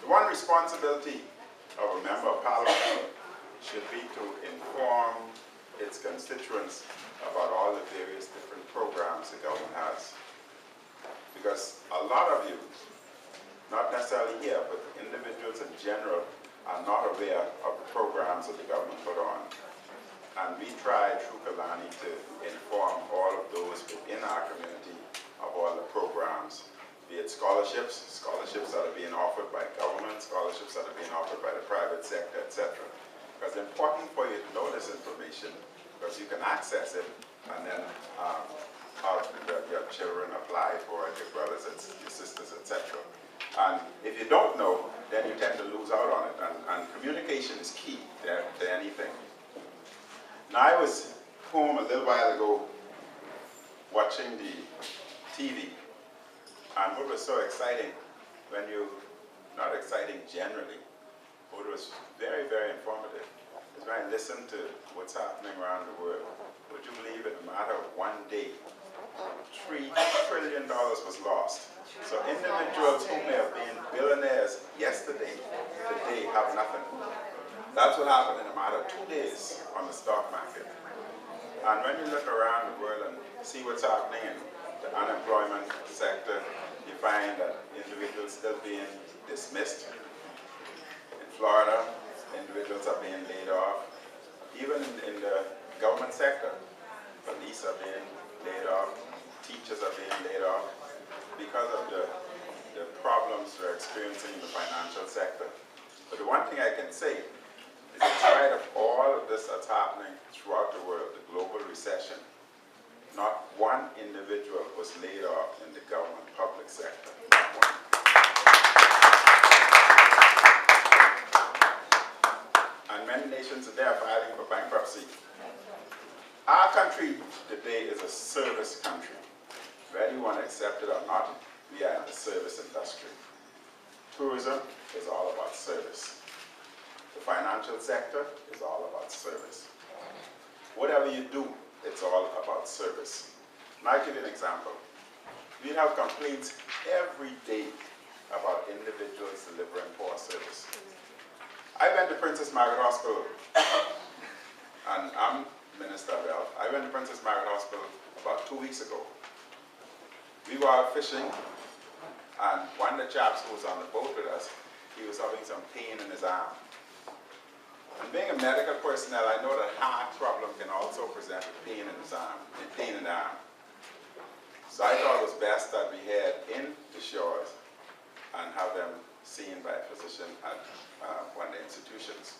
The one responsibility of a member of parliament should be to inform its constituents about all the various different programs the government has. Because a lot of you, not necessarily here, but individuals in general, are not aware of the programs that the government put on. And we try through Kalani to inform all of those within our community of all the programs, be it scholarships that are being offered by government, scholarships that are being offered by the private sector, etc. Because it's important for you to know this information, because you can access it and then have your children apply for it, your brothers and your sisters, etc. And if you don't know, then you tend to lose out on it. And communication is key to anything. Now, I was home a little while ago watching the TV, and what was so exciting, not exciting generally, but it was very, very informative, is when I listened to what's happening around the world. Would you believe in a matter of one day, $3 trillion was lost. So individuals who may have been billionaires yesterday, today have nothing. That's what happened in a matter of 2 days on the stock market. And when you look around the world and see what's happening in the unemployment sector, you find that individuals still being dismissed. In Florida, individuals are being laid off. Even in the government sector, police are being laid off, teachers are being laid off because of the problems we're experiencing in the financial sector. But the one thing I can say is, in spite of all of this that's happening throughout the world, the global recession, not one individual was laid off in the government public sector. Not one. And many nations today are filing for bankruptcy. Our country today is a service country. Whether you want to accept it or not, we are in the service industry. Tourism is all about service. The financial sector is all about service. Whatever you do, it's all about service. And I'll give you an example. We have complaints every day about individuals delivering poor service. I went to Princess Margaret Hospital, and I'm Minister of Health. I went to Princess Margaret Hospital about 2 weeks ago. We were out fishing, and one of the chaps who was on the boat with us, he was having some pain in his arm. And being a medical personnel, I know that heart problem can also present with pain in his arm, pain in the arm. So I thought it was best that we head in the shores and have them seen by a physician at one of the institutions.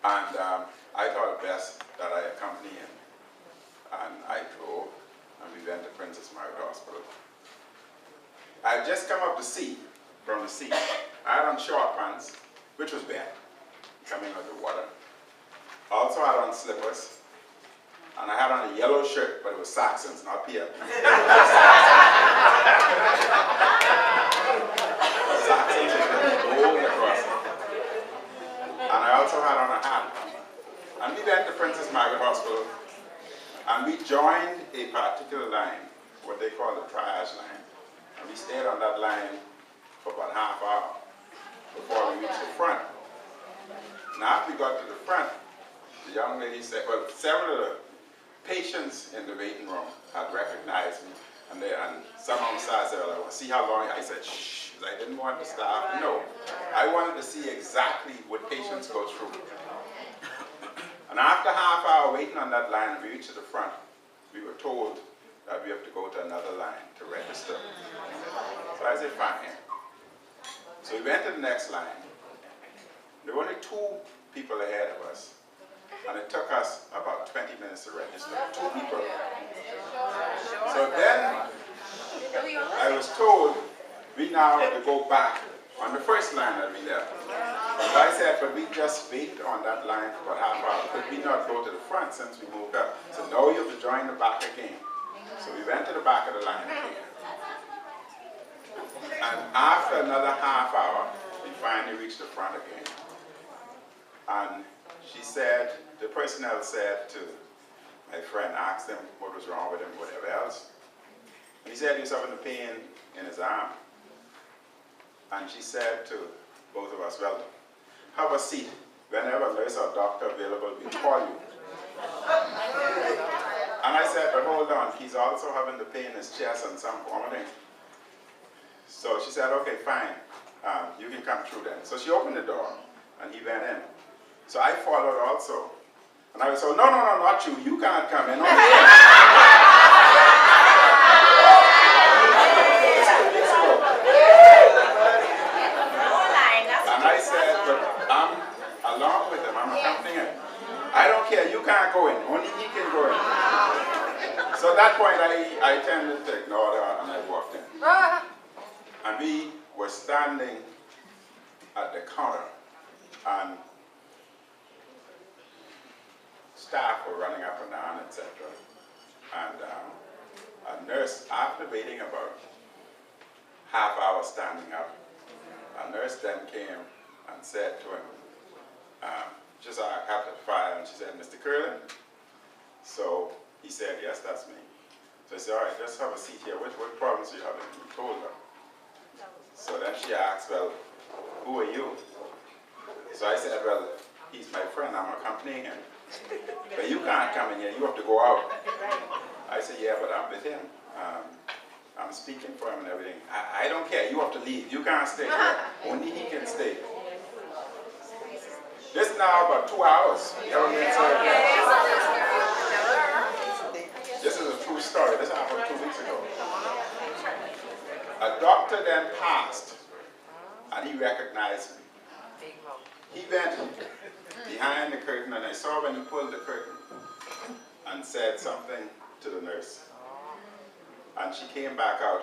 And I thought it best that I accompany him. And I drove, and we went to Princess Margaret Hospital. I had just come up the sea, from the sea. I had on short pants, which was bad, coming out of the water. Also had on slippers, and I had on a yellow shirt, but it was Saxons, not PL. Saxons with gold across it. And I also had on a hat. And we went to Princess Margaret Hospital, and we joined a particular line, what they call the triage line. And we stayed on that line for about half hour before we reached the front. And after we got to the front, the young lady said, well, several of the patients in the waiting room had recognized me, and some of them said, well, I want to see how long. I said, shh, I didn't want the staff to know. I wanted to see exactly what patients go through. And after half hour waiting on that line, and we reached to the front, we were told that we have to go to another line to register. So I said, fine. So we went to the next line. There were only 2 people ahead of us, and it took us about 20 minutes to register. 2 people. So then I was told we now have to go back on the first line that we left. So I said, but we just waited on that line for about half hour. Could we not go to the front since we moved up? So no, you have to join the back again. So we went to the back of the line again. And after another half hour, we finally reached the front again. And she said, the personnel said to my friend, asked him what was wrong with him, whatever else. And he said he was having a pain in his arm. And she said to both of us, well, have a seat. Whenever there's a doctor available, we'll call you. And I said, but hold on, he's also having the pain in his chest and some vomiting. So she said, okay, fine, you can come through then. So she opened the door, and he went in. So I followed also. And I was so, no, not you, you can't come in. Only him. And I said, but I'm along with him, I'm accompanying him. I don't care, you can't go in, only he can go in. So at that point, I tended to ignore her and I walked in. And we were standing at the counter, and staff were running up and down, etc. And a nurse, after waiting about half hour standing up, a nurse then came and said to him, she saw a captain file, and she said, Mr. Curlin? So he said, yes, that's me. So I said, all right, just have a seat here. What problems do you have? And he told her. So then she asked, well, who are you? So I said, well, he's my friend, I'm accompanying him. But you can't come in here, you have to go out. I said, yeah, but I'm with him. I'm speaking for him and everything. I don't care, you have to leave. You can't stay here. Only he can stay. This is now about 2 hours. This is a true story. This happened 2 weeks ago. A doctor then passed, and he recognized me. He went behind the curtain, and I saw when he pulled the curtain and said something to the nurse. And she came back out,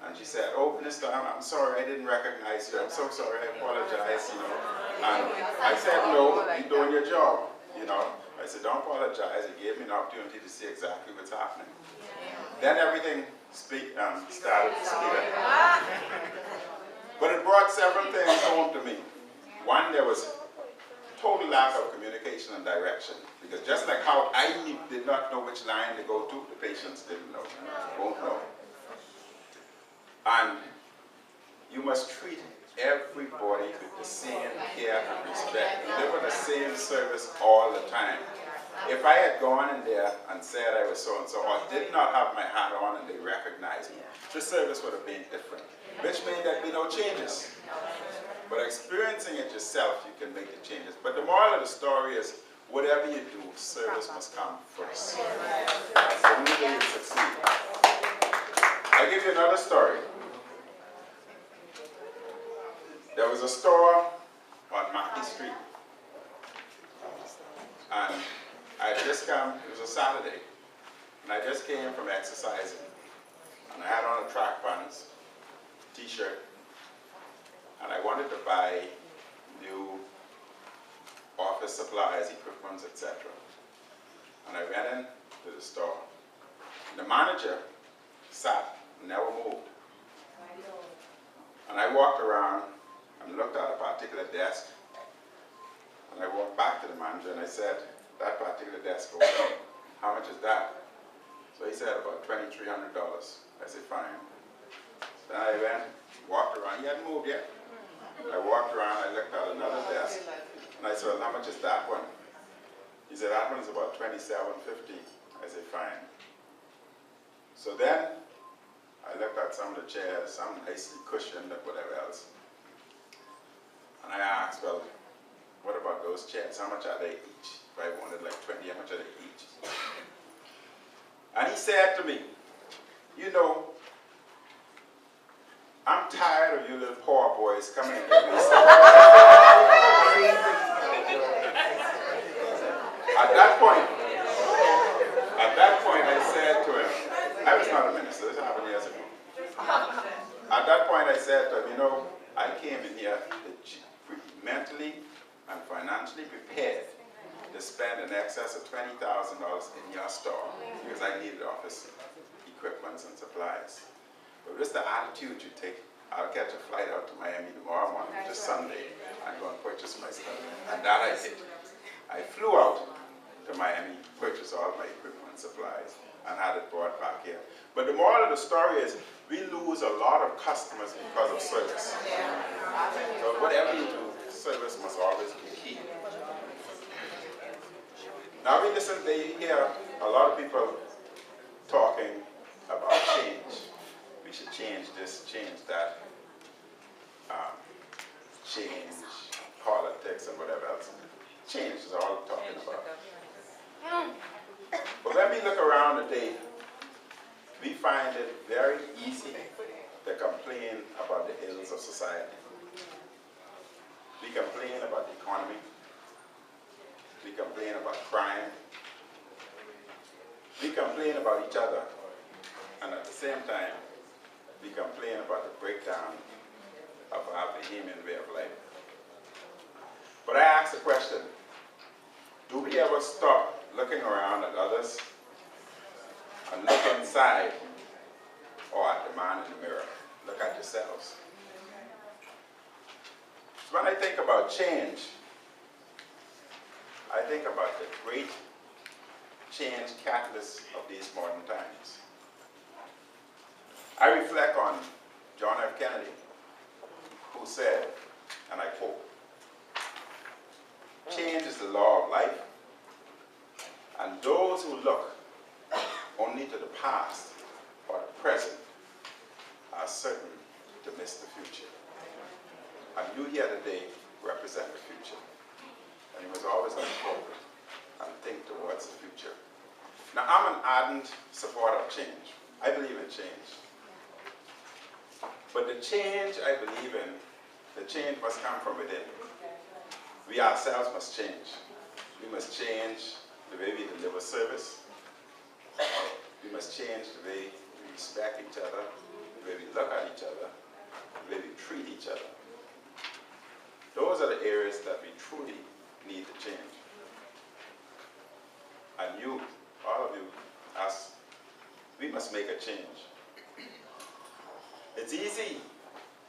and she said, oh, Minister, I'm sorry, I didn't recognize you. I'm so sorry, I apologize, you know. And I said, no, you're doing your job, you know. I said, don't apologize. It gave me an opportunity to see exactly what's happening. Then everything started to speed up. But it brought several things home to me. One, there was total lack of communication and direction. Because just like how I did not know which line to go to, the patients didn't know, won't know. And you must treat everybody with the same care and respect. Deliver the same service all the time. If I had gone in there and said I was so-and-so, or did not have my hat on and they recognized me, the service would have been different, which means there'd be no changes. But experiencing it yourself, you can make the changes. But the moral of the story is, whatever you do, service must come first. That's the only way you succeed. I'll give you another story. There was a store on Mackey Street. And I had just come, it was a Saturday, and I just came from exercising. And I had on a track pants, t-shirt, and I wanted to buy new office supplies, equipment, etc. And I went into the store. The manager sat, never moved. And I walked around and looked at a particular desk. And I walked back to the manager and I said, that particular desk over there, how much is that? So he said, about $2,300. I said, fine. Then I went, walked around, he hadn't moved yet. I walked around, I looked at another desk, and I said, well, how much is that one? He said, that one is about $27.50. I said, fine. So then, I looked at some of the chairs, some nicely cushioned and whatever else. And I asked, well, what about those chairs? How much are they each? If I wanted like 20, how much are they each? And he said to me, you know, I'm tired of you little poor boys coming and getting me something. At that point I said to him, I was not a minister, this happened years ago. At that point I said to him, you know, I came in here mentally and financially prepared to spend in excess of $20,000 in your store because I needed office equipment and supplies. But with the attitude you take, I'll catch a flight out to Miami tomorrow morning, which is Sunday, and go and purchase my stuff. And that I did. I flew out to Miami, purchased all my equipment and supplies, and had it brought back here. But the moral of the story is we lose a lot of customers because of service. So whatever you do, service must always be key. Now they hear a lot of people talking about change. We should change this, change that, change politics and whatever else. Change is all I'm talking about. But when we look around today, we find it very easy to complain about the ills of society. We complain about the economy. We complain about crime. We complain about each other. And at the same time, we complain about the breakdown of our Bahamian way of life. But I ask the question, do we ever stop looking around at others and look inside, or at the man in the mirror? Look at yourselves. So when I think about change, I think about the great change catalyst of these modern times. I reflect on John F. Kennedy, who said, and I quote, "Change is the law of life, and those who look only to the past or the present are certain to miss the future." And you here today represent the future. And you must always look forward and think towards the future. Now, I'm an ardent supporter of change. I believe in change. But the change I believe in, the change must come from within. We ourselves must change. We must change the way we deliver service. We must change the way we respect each other, the way we look at each other, the way we treat each other. Those are the areas that we truly need to change. And you, all of you, us, we must make a change. It's easy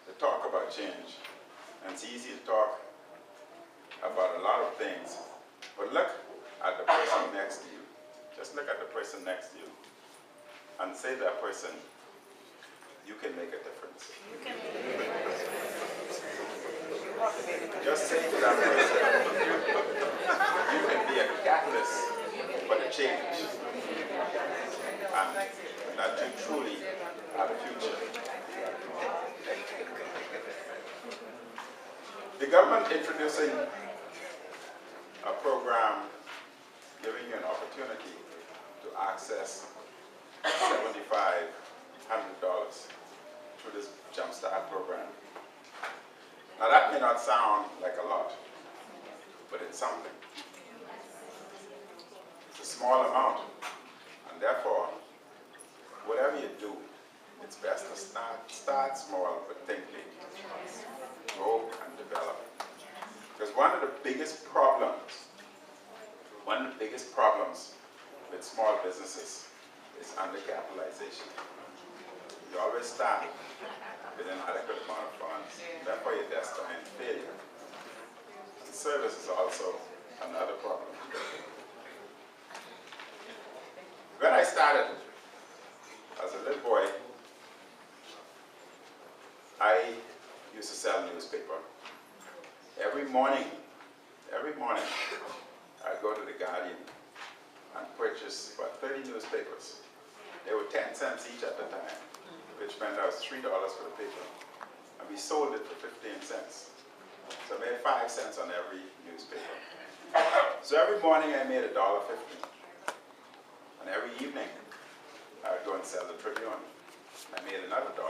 to talk about change, and it's easy to talk about a lot of things, but look at the person next to you. Just look at the person next to you and say to that person, you can make a difference. You can make a difference. Just say to that person, you can be a catalyst for the change, and that you truly are the future. The government introducing a program giving you an opportunity to access $7,500 through this Jumpstart program. Now that may not sound like a lot, but it's something. It's a small amount, and therefore, whatever you do, it's best to start small but think big. Grow and develop. Because one of the biggest problems with small businesses is undercapitalization. You always start with an adequate amount of funds, therefore you're destined to failure. And service is also another problem. When I started as a little boy, I used to sell newspaper. Every morning, I'd go to the Guardian and purchase about 30 newspapers. They were 10 cents each at the time, which meant that was $3 for the paper. And we sold it for 15 cents. So I made 5 cents on every newspaper. So every morning I made $1.50. And every evening I would go and sell the Tribune. I made another $1.50,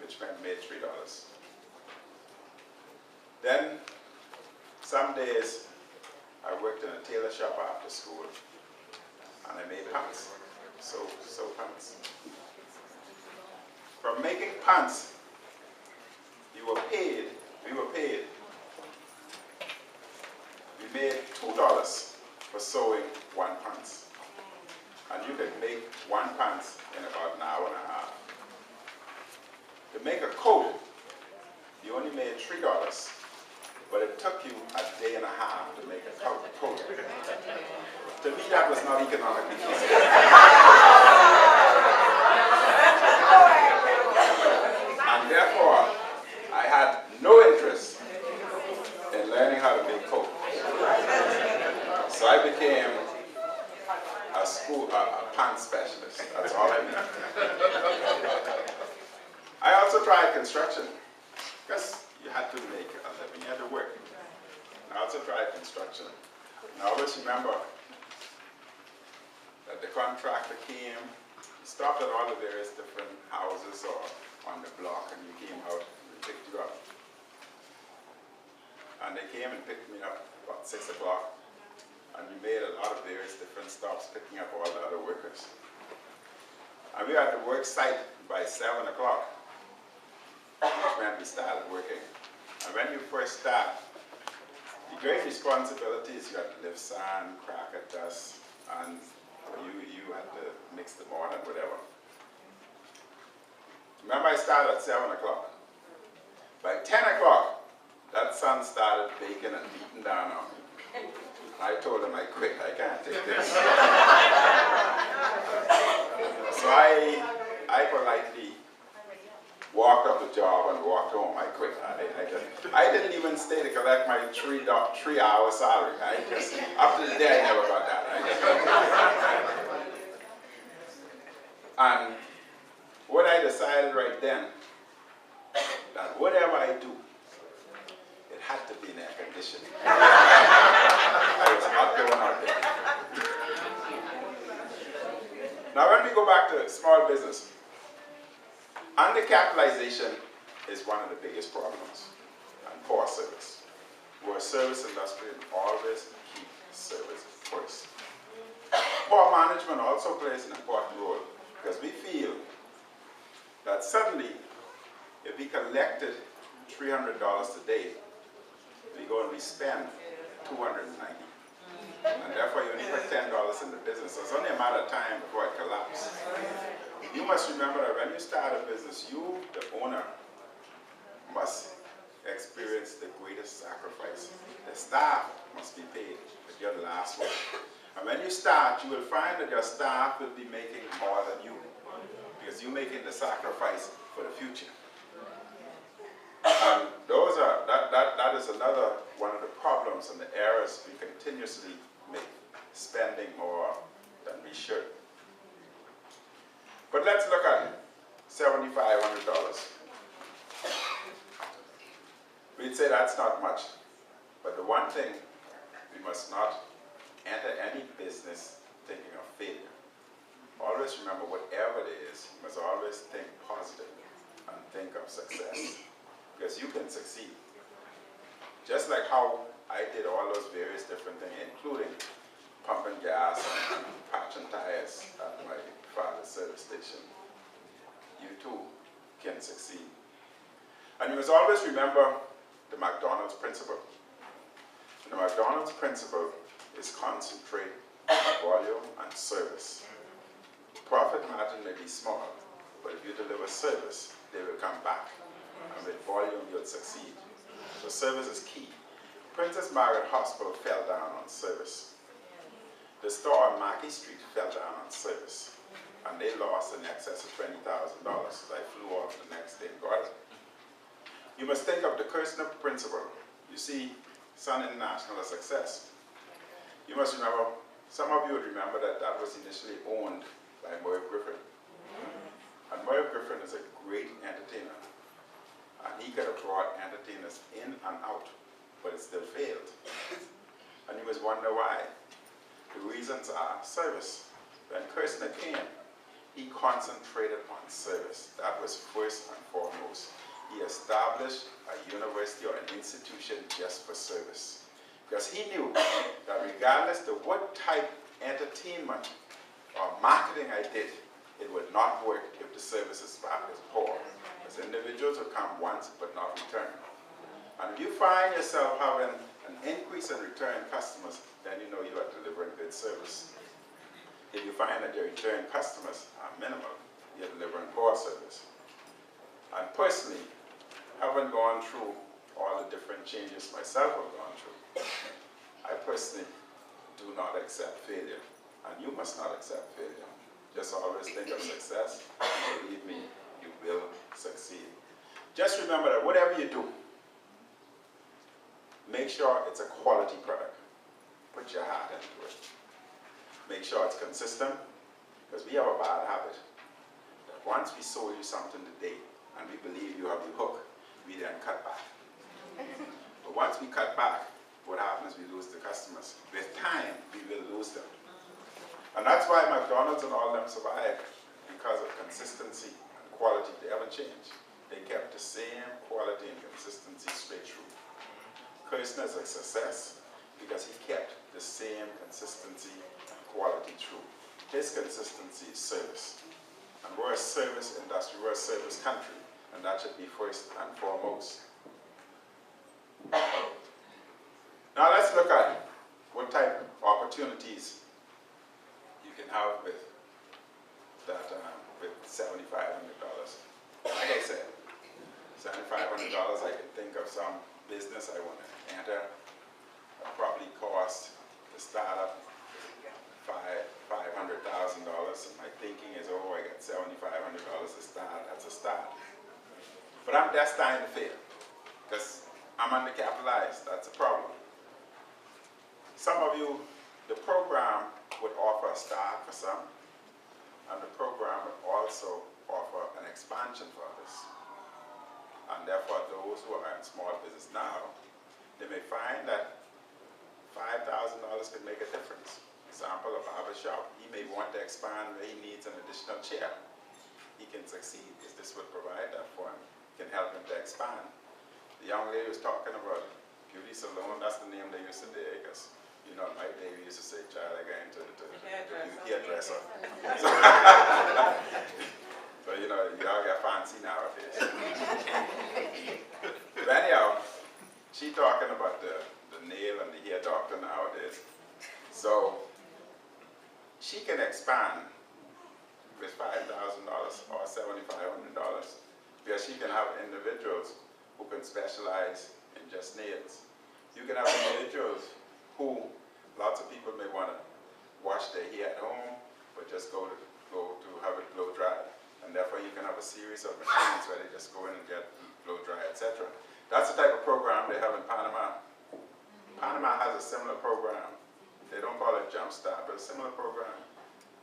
which meant I made $3. Then, some days, I worked in a tailor shop after school, and I made pants, sew pants. From making pants, we were paid. We made $2 for sewing one pants, and you could make one pants in about an hour and a half. To make a coat, you only made $3, but it took you a day and a half to make a coat. To me, that was not economically feasible. And therefore, I had no interest in learning how to make coat. So I became a pants specialist. That's all I mean. I also tried construction, because you had to make a living, you had to work. I also tried construction. And I always remember that the contractor came, he stopped at all the various different houses or on the block, and you came out and picked you up. And they came and picked me up about 6 o'clock, and we made a lot of various different stops picking up all the other workers. And we had to work site by 7 o'clock, which meant we started working. And when you first start, the great responsibility is you had to lift sand, crack at dust, and you had to mix the mortar and whatever. Remember, I started at 7 o'clock. By 10 o'clock, that sun started baking and beating down on me. I told him I quit, I can't take this. So I politely walked up the job and walked home. I quit. I didn't even stay to collect my 3-hour salary. Up to the day, I never got that. And what I decided right then, that whatever I do, it had to be in air conditioning. I was not going out there. Now when we go back to small business, undercapitalization is one of the biggest problems, and poor service. We're a service industry and always keep service first. Poor management also plays an important role, because we feel that suddenly, if we collected $300 a day, we go and we spend $290. And therefore you only put $10 in the business. So it's only a matter of time before it collapses. You must remember that when you start a business, you, the owner, must experience the greatest sacrifice. The staff must be paid, but you're the last one. And when you start, you will find that your staff will be making more than you, because you're making the sacrifice for the future. And that is another one of the problems and the errors we continuously make, spending more than we should. But let's look at $7,500. We'd say that's not much, but the one thing, we must not enter any business thinking of failure. Always remember, whatever it is, you must always think positive and think of success, because you can succeed. Just like how I did all those various different things, including pumping gas and patching tires at my father's service station, you too can succeed. And you must always remember the McDonald's principle. And the McDonald's principle is concentrate, volume, and service. Profit margin may be small, but if you deliver service, they will come back. And with volume, you'll succeed. So service is key. Princess Margaret Hospital fell down on service. The store on Mackey Street fell down on service. And they lost in excess of $20,000. So I flew off the next day and got it. You must think of the Kirsner principle. You see, Sun International is a success. You must remember, some of you would remember that that was initially owned by Merv Griffin. And Merv Griffin is a great entertainer. And he could have brought entertainers in and out, but it still failed. And you must wonder why. The reasons are service. When Kirsner came, he concentrated on service. That was first and foremost. He established a university or an institution just for service. Because he knew that regardless of what type of entertainment or marketing I did, it would not work if the services part is poor. Because individuals will come once but not return. And if you find yourself having an increase in return customers, then you know you are delivering good service. If you find that your return customers are minimal, you're delivering poor service. And personally, having gone through all the different changes myself have gone through, I personally do not accept failure, and you must not accept failure. Just always think of success, and believe me, you will succeed. Just remember that whatever you do, make sure it's a quality product. Put your heart into it. Make sure it's consistent, because we have a bad habit that once we sold you something today, and we believe you have the hook, we then cut back. But once we cut back, what happens is we lose the customers. With time, we will lose them. And that's why McDonald's and all them survived, because of consistency and quality. They haven't changed. They kept the same quality and consistency straight through. Kirshner is a success because he kept the same consistency and quality through. His consistency is service. And we're a service industry, we're a service country, and that should be first and foremost. Now let's look at what type of opportunities you can have with that with $7,500. Like I said, $7,500, I can think of some business I want to enter. It probably cost to start up $500,000. And my thinking is, oh, I got $7,500 to start. That's a start. But I'm destined to fail because I'm undercapitalized. That's a problem. Some of you, the program would offer a start for some, and the program would also offer an expansion for others. And therefore, those who are in small business now, they may find that $5,000 could make a difference. Example, a barber shop, he may want to expand where he needs an additional chair. He can succeed because this would provide that for him. It can help him to expand. The young lady was talking about beauty salon, that's the name they used to do, because you know, my day we used to say, child, I got into the hairdresser. So, you know, you all get fancy nowadays. But anyhow, she talking about the nail and the hair doctor nowadays. So, she can expand with $5,000 or $7,500 because she can have individuals who can specialize in just nails. You can have individuals who, lots of people may want to wash their hair at home, but just go to have it blow dry. And therefore you can have a series of machines where they just go in and get blow dry, etc. That's the type of program they have in Panama. Panama has a similar program. They don't call it Jumpstart, but a similar program.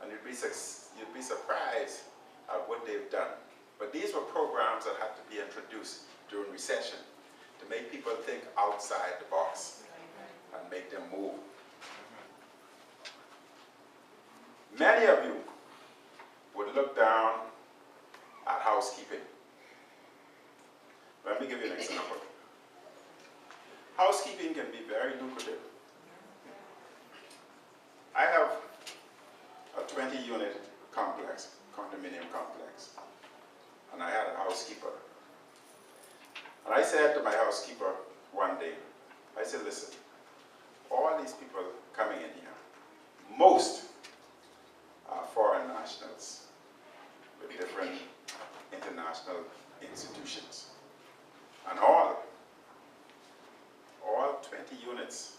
And you'd be surprised at what they've done. But these were programs that had to be introduced during recession to make people think outside the box and make them move. Many of you would look down at housekeeping. Let me give you an example. Housekeeping can be very lucrative. I have a 20-unit complex, condominium complex, and I had a housekeeper. And I said to my housekeeper one day, I said, listen, all these people coming in here, most are foreign nationals with different international institutions. And all 20 units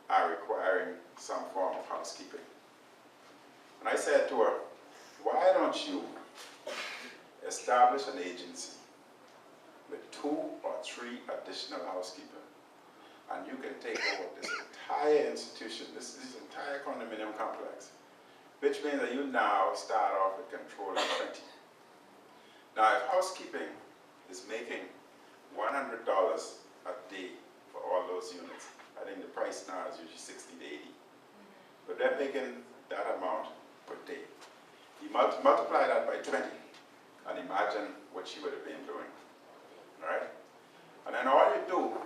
are requiring some form of housekeeping. And I said to her, why don't you establish an agency with 2 or 3 additional housekeepers, and you can take over this entire institution, this entire condominium complex, which means that you now start off with control of 20. Now, if housekeeping is making $100 a day for all those units, I think the price now is usually 60 to 80. But they're making that amount per day. You multiply that by 20, and imagine what she would have been doing. All right? And then all you do,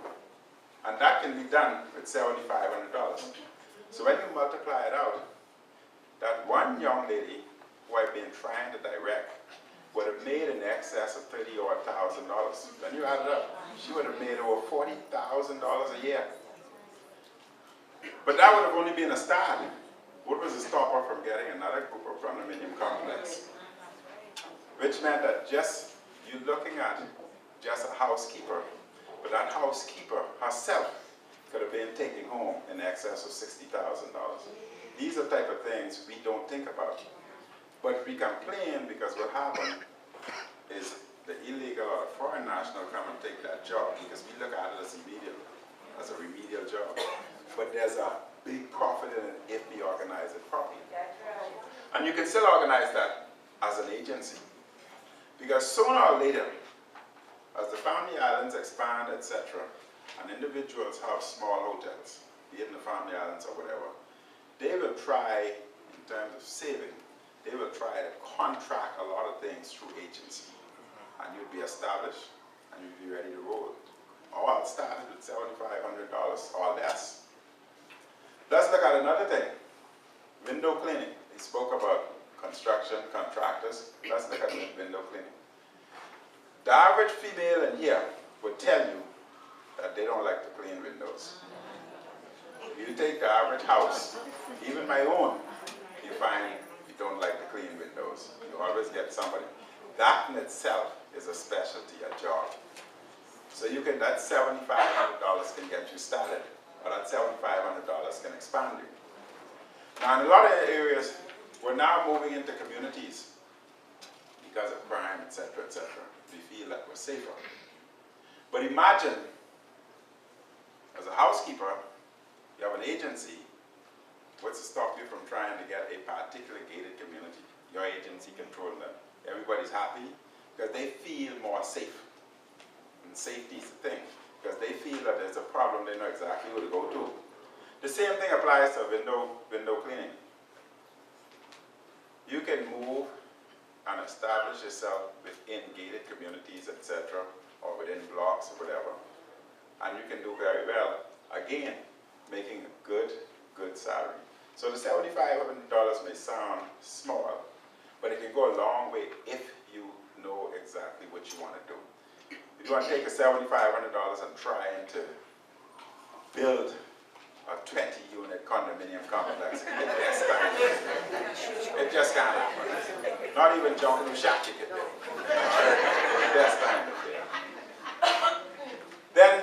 and that can be done with $7,500. So when you multiply it out, that one young lady who I've been trying to direct would have made in excess of $30,000. Then you add it up, she would have made over $40,000 a year. But that would have only been a start. What was to stop her from getting another group of condominium complex? Which meant that just you looking at just a housekeeper But that housekeeper herself could have been taking home in excess of $60,000. These are type of things we don't think about. But we complain because what happened is the illegal or the foreign national come and take that job because we look at it as a remedial job. But there's a big profit in it if we organize it properly. That's right. And you can still organize that as an agency. Because sooner or later, as the family islands expand, etc., and individuals have small hotels, be it in the family islands or whatever, they will try, in terms of saving, they will try to contract a lot of things through agency. And you'd be established, and you'd be ready to roll. All started with $7,500 or less. Let's look at another thing. Window cleaning. We spoke about construction, contractors. Let's look at window cleaning. The average female in here would tell you that they don't like to clean windows. You take the average house, even my own, you find you don't like to clean windows. You always get somebody. That in itself is a specialty, a job. So you can, that $7,500 can get you started, or that $7,500 can expand you. Now in a lot of areas, we're now moving into communities because of crime, etc., etc. We feel that we're safer. But imagine, as a housekeeper, you have an agency. What's to stop you from trying to get a particular gated community? Your agency controlling them. Everybody's happy because they feel more safe. And safety is the thing. Because they feel that there's a problem, they know exactly who to go to. The same thing applies to window cleaning. You can move and establish yourself within gated communities, etc., or within blocks or whatever. And you can do very well, again, making a good salary. So the $7,500 may sound small, but it can go a long way if you know exactly what you want to do. If you want to take the $7,500 and trying to build a 20-unit condominium complex, it just can't happen. Not even John Mushat you can do. It just can't do it. Then,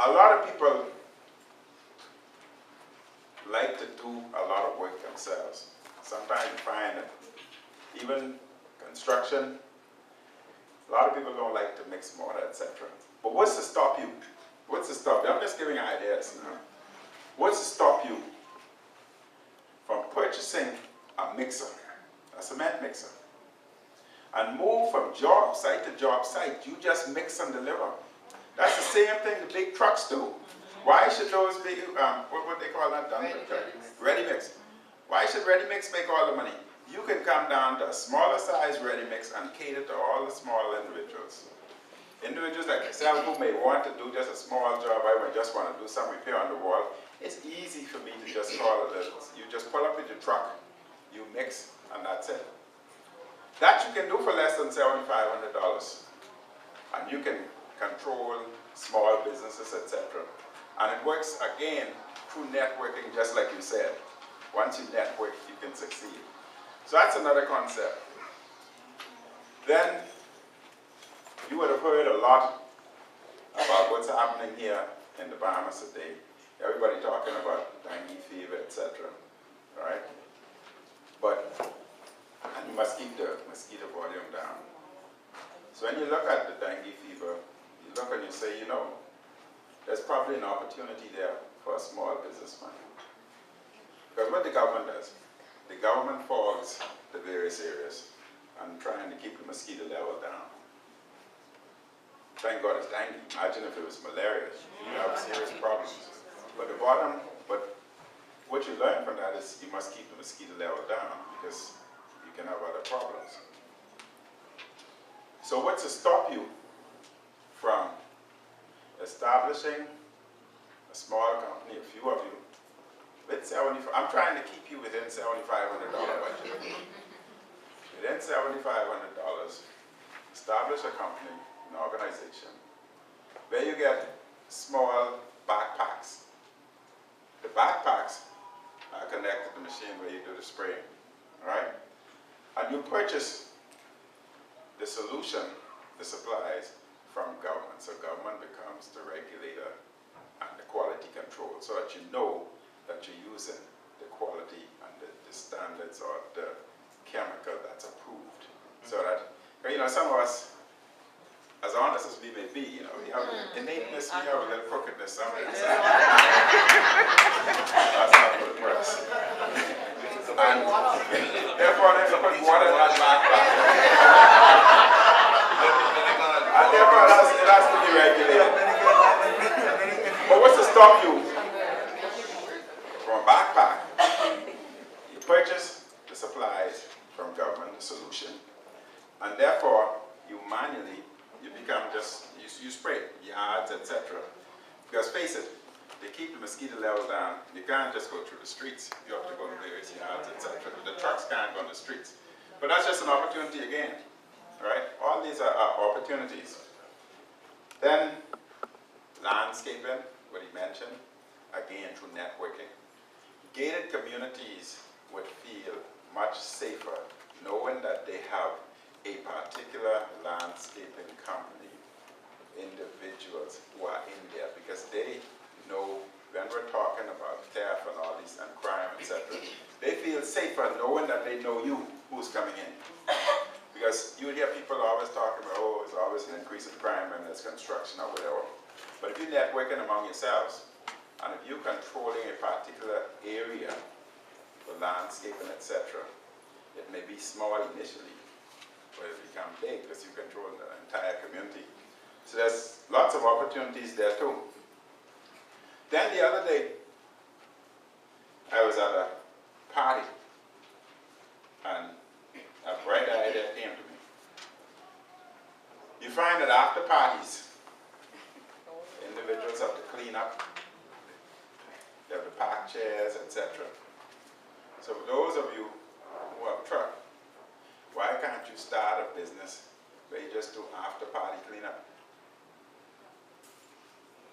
a lot of people like to do a lot of work themselves. Sometimes you find that even construction, a lot of people don't like to mix mortar, etc. But what's to stop you? What's to stop you? I'm just giving ideas now. What's to stop you from purchasing a mixer, a cement mixer, and move from job site to job site? You just mix and deliver. That's the same thing the big trucks do. Why should those big, what they call that? Ready mix. Why should ready mix make all the money? You can come down to a smaller size ready mix and cater to all the small individuals. Individuals like myself who may want to do just a small job, I might just want to do some repair on the wall. It's easy for me to just call it. You just pull up with your truck, you mix, and that's it. That you can do for less than $7,500. And you can control small businesses, etc. And it works, again, through networking, just like you said. Once you network, you can succeed. So that's another concept. Then, you would have heard a lot about what's happening here in the Bahamas today. Everybody talking about dengue fever, etc. Right? And you must keep the mosquito volume down. So when you look at the dengue fever, you look and you say, you know, there's probably an opportunity there for a small businessman. Because what the government does, the government fogs the various areas and trying to keep the mosquito level down. Thank God it's dengue. Imagine if it was malaria. You have serious problems. But what you learn from that is you must keep the mosquito level down because you can have other problems. So what's to stop you from establishing a small company, a few of you, with I'm trying to keep you within $7,500 budget. Within $7,500, establish a company, an organization, where you get small backpacks. The backpacks are connected to the machine where you do the spraying, all right? And you purchase the solution, the supplies, from government. So government becomes comes to regulator and the quality control, so that you know that you're using the quality and the standards or the chemical that's approved. So that, you know, some of us, as honest as we may be, you know, we have innateness, we have a little crookedness somewhere inside. That's not what it works. And therefore, they can put water in that backpack. And therefore, it has to be regulated. But what's to stop you from a backpack? You purchase the supplies from government, the solution, and therefore, you manually, you become just, you spray yards, etc. Because face it, to keep the mosquito level down, you can't just go through the streets. You have to go to various yards, etc. The trucks can't go on the streets. But that's just an opportunity again, right? All these are opportunities. Then, landscaping, what he mentioned, again through networking. Gated communities would feel much safer knowing that they have a particular landscaping company, individuals who are in there, because they know when we're talking about theft and all these and crime, etc., they feel safer knowing that they know you who's coming in. Because you hear people always talking about, oh, there's always an increase in crime when there's construction or whatever. But if you're networking among yourselves, and if you're controlling a particular area for landscaping, etc., it may be small initially, but it become big because you control the entire community. So there's lots of opportunities there too. Then the other day, I was at a party, and a bright idea came to me. You find that after parties, individuals have to clean up, they have to park chairs, etc. So for those of you who have a truck, why can't you start a business where you just do after party cleanup?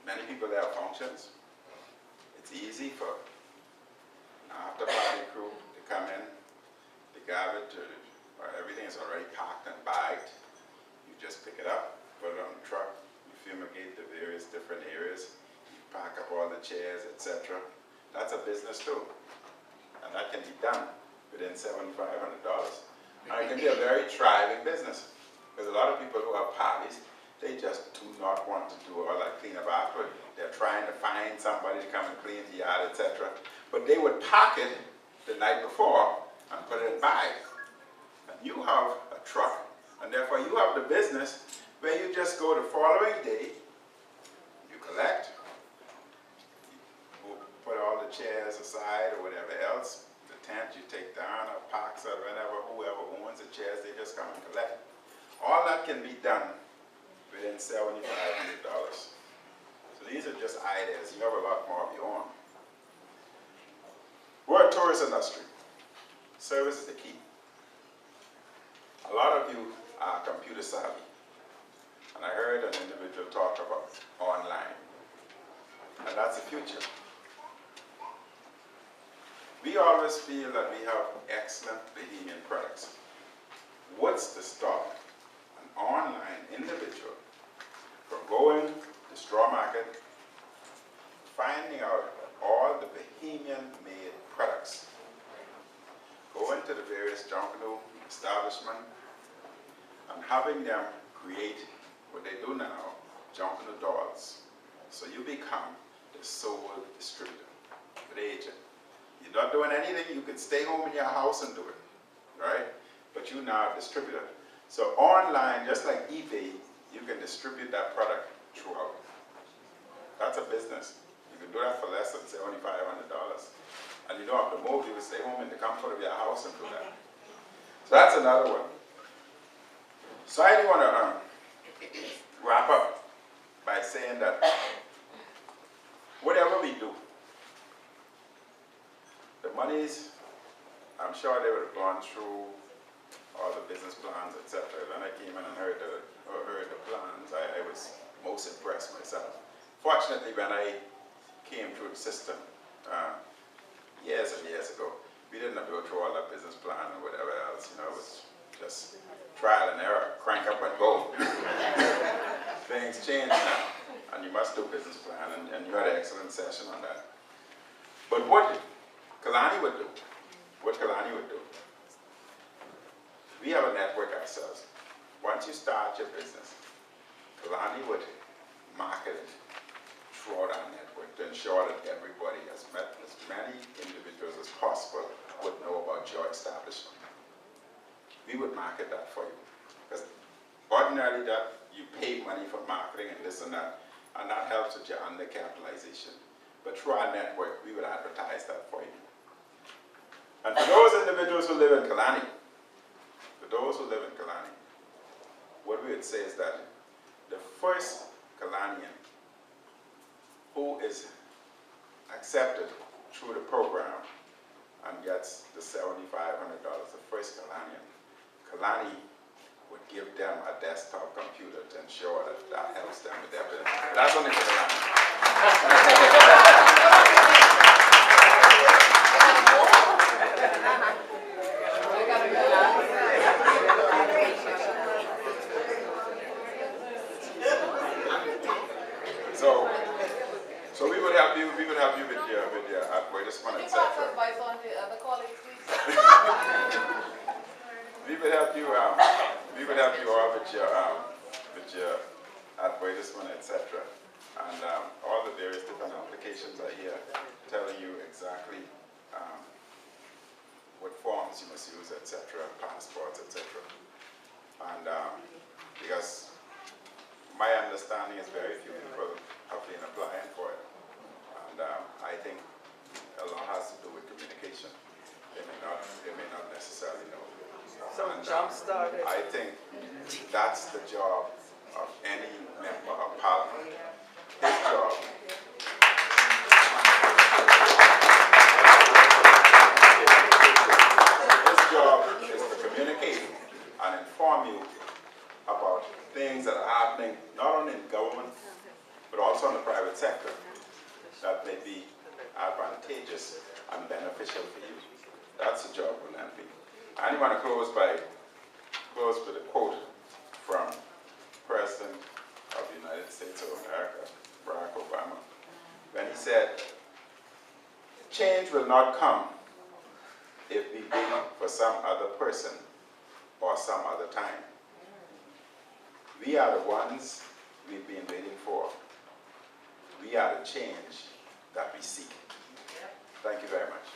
Many people have functions. It's easy for an after party crew to come in, the garbage or everything is already packed and bagged. You just pick it up, put it on the truck, you fumigate the various different areas, you pack up all the chairs, etc. That's a business too. And that can be done within $7,500. And it can be a very thriving business. Because a lot of people who have parties, they just do not want to do all that cleanup after. They're trying to find somebody to come and clean the yard, etc. But they would pack it the night before and put it in bags. And you have a truck, and therefore you have the business where you just go the following day, you collect, you put all the chairs aside or whatever else, the tent you take down or parks or whenever, whoever owns the chairs, they just come and collect. All that can be done within $7,500. So these are just ideas. You have a lot more of your own. We're a tourist industry. Service is the key. A lot of you are computer savvy. And I heard an individual talk about online. And that's the future. We always feel that we have excellent Bahamian products. What's to stop an online individual from going to straw market, finding out all the Bahamian-made products, going to the various Junkanoo establishment, and having them create what they do now, Junkanoo dolls. So you become the sole distributor, the agent. You're not doing anything, you can stay home in your house and do it, right? But you're now a distributor. So online, just like eBay, you can distribute that product throughout. That's a business. You can do that for less than $7,500. And you don't have to move, you can stay home in the comfort of your house and do that. So that's another one. So I want to wrap up by saying that whatever we do, the monies, I'm sure they would have gone through all the business plans, etc. When I came in and heard the plans, I was most impressed myself. Fortunately, when I came through the system years and years ago, we didn't have to go through all that business plan or whatever else. You know, it was just trial and error, crank up and go. Things change now. and you must do business plan, and you had an excellent session on that. But what Kalani would do, we have a network ourselves. Once you start your business, Kalani would market it throughout our network to ensure that everybody has met as many individuals as possible would know about your establishment. We would market that for you. Because ordinarily that you pay money for marketing and this and that helps with your undercapitalization. But through our network, we would advertise that for you. And for those individuals who live in Kalani, what we would say is that the first Kalanian who is accepted through the program and gets the $7,500, the first Kalani would give them a desktop computer to ensure that that helps them with their business. That's only for Kalani. So we would help you with your advertisement, etc. Advice on the other colleagues, please. We would help you all with your advertisement, etc. And all the various different applications are here telling you exactly what forms you must use, etc., passports, etc. And because my understanding is very few people have been applying for it. And I think a lot has to do with communication. They may not necessarily know. So and, jump-started. I think that's the job of any member of Parliament. His job is to communicate and inform you about things that are happening not only in government but also in the private sector that may be advantageous and beneficial for you. That's the job of NP. And I want to close with a quote from President of the United States of America, Barack Obama, when he said, "Change will not come if we wait for some other person or some other time. We are the ones we've been waiting for. We are the change that we seek." Thank you very much.